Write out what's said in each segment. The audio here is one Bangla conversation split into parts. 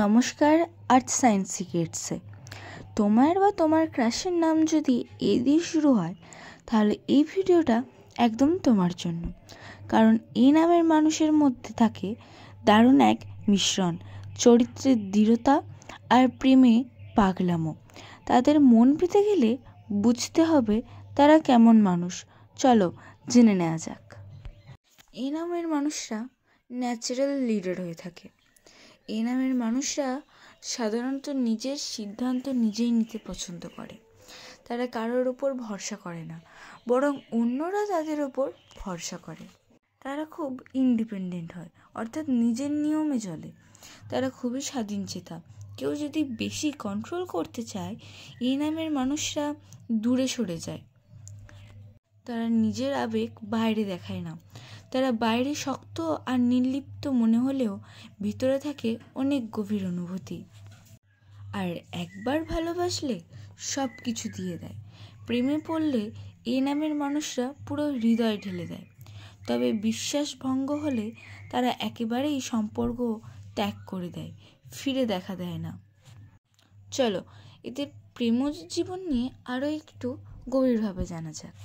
নমস্কার আর্থ সায়েন্স সিক্রেটসে। তোমার বা তোমার ক্রাশের নাম যদি এ দিয়ে শুরু হয় তাহলে এই ভিডিওটা একদম তোমার জন্য, কারণ এই নামের মানুষের মধ্যে থাকে দারুণ এক মিশ্রণ, চরিত্রের দৃঢ়তা আর প্রেমে পাগলামো। তাদের মন পেতে গেলে বুঝতে হবে তারা কেমন মানুষ। চলো জেনে নেওয়া যাক। এই নামের মানুষরা ন্যাচারাল লিডার হয়ে থাকে। এই নামের মানুষরা সাধারণত নিজের সিদ্ধান্ত নিজেই নিতে পছন্দ করে। তারা কারোর ওপর ভরসা করে না, বরং অন্যরা তাদের ওপর ভরসা করে। তারা খুব ইন্ডিপেন্ডেন্ট হয়, অর্থাৎ নিজের নিয়মে চলে। তারা খুবই স্বাধীনচেতা। কেউ যদি বেশি কন্ট্রোল করতে চায়, এই নামের মানুষরা দূরে সরে যায়। তারা নিজের আবেগ বাইরে দেখায় না। তারা বাইরে শক্ত আর নির্লিপ্ত মনে হলেও ভিতরে থাকে অনেক গভীর অনুভূতি। আর একবার ভালোবাসলে সব কিছু দিয়ে দেয়। প্রেমে পড়লে এই নামের মানুষরা পুরো হৃদয় ঢেলে দেয়। তবে বিশ্বাস ভঙ্গ হলে তারা একেবারেই সম্পর্ক ত্যাগ করে দেয়, ফিরে দেখা দেয় না। চলো এদের প্রেম জীবন নিয়ে আরও একটু গভীরভাবে জানা যাক।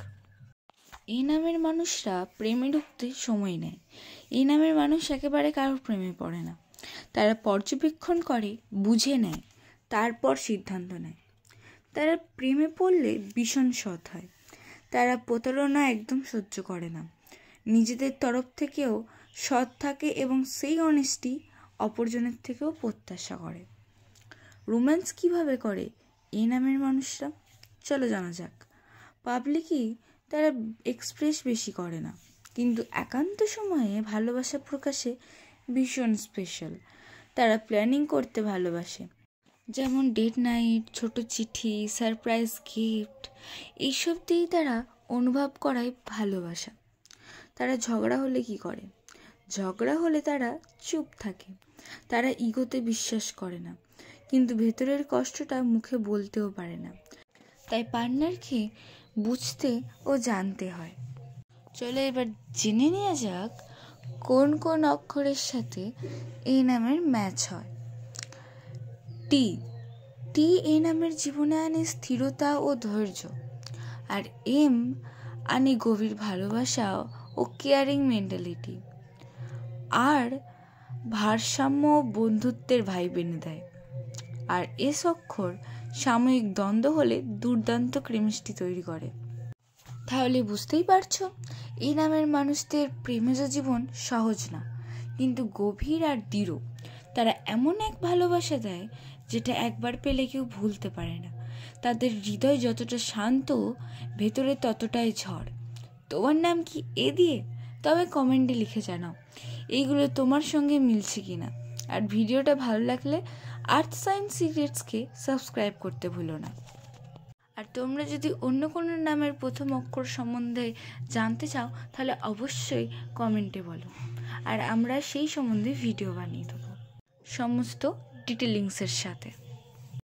এই নামের মানুষরা প্রেমে ঢুকতে সময় নেয়। এই নামের মানুষ একেবারে কারোর প্রেমে পড়ে না। তারা পর্যবেক্ষণ করে, বুঝে নেয়, তারপর সিদ্ধান্ত নেয়। তারা প্রেমে পড়লে ভীষণ সৎ হয়। তারা প্রতারণা একদম সহ্য করে না। নিজেদের তরফ থেকেও সৎ থাকে এবং সেই অনেস্টি অপরজনের থেকেও প্রত্যাশা করে। রোম্যান্স কিভাবে করে এই নামের মানুষরা? চলো জানা যাক। পাবলিকই তারা এক্সপ্রেস বেশি করে না, কিন্তু একান্ত সময়ে ভালোবাসা প্রকাশে ভীষণ স্পেশাল। তারা প্ল্যানিং করতে ভালোবাসে, যেমন ডেট নাইট, ছোট চিঠি, সারপ্রাইজ গিফট, এইসব দিয়েই তারা অনুভব করায় ভালোবাসা। তারা ঝগড়া হলে কি করে? ঝগড়া হলে তারা চুপ থাকে। তারা ইগোতে বিশ্বাস করে না, কিন্তু ভেতরের কষ্টটা মুখে বলতেও পারে না। তাই পার্টনারকে বুঝতে ও জানতে হয়। চলো এবার জেনে নেওয়া যাক কোন কোন অক্ষরের সাথে এই নামের ম্যাচ হয়। টি। টি এই নামের জীবনে আনে স্থিরতা ও ধৈর্য। আর এম আনে গভীর ভালোবাসা ও কেয়ারিং মেন্টালিটি। আর ভারসাম্য বন্ধুত্বের ভাইব এনে দেয়। আর এস অক্ষর সাময়িক দ্বন্দ্ব হলে দুর্দান্ত কেমিস্ট্রি তৈরি করে। তাহলে বুঝতেই পারছো, এই নামের মানুষদের প্রেমজ জীবন সহজ না, কিন্তু গভীর আর দৃঢ়। তারা এমন এক ভালোবাসা দেয় যেটা একবার পেলে কেউ ভুলতে পারে না। তাদের হৃদয় যতটা শান্ত, ভেতরে ততটাই ঝড়। তোমার নাম কি এ দিয়ে? তবে কমেন্টে লিখে জানাও এইগুলো তোমার সঙ্গে মিলছে কিনা। আর ভিডিওটা ভালো লাগলে আর্থ সায়েন্স সিক্রেটসকে সাবস্ক্রাইব করতে ভুলো না। আর তোমরা যদি অন্য কোনো নামের প্রথম অক্ষর সম্বন্ধে জানতে চাও তাহলে অবশ্যই কমেন্টে বলো, আর আমরা সেই সম্বন্ধে ভিডিও বানিয়ে দেবো সমস্ত ডিটেলিংসের সাথে।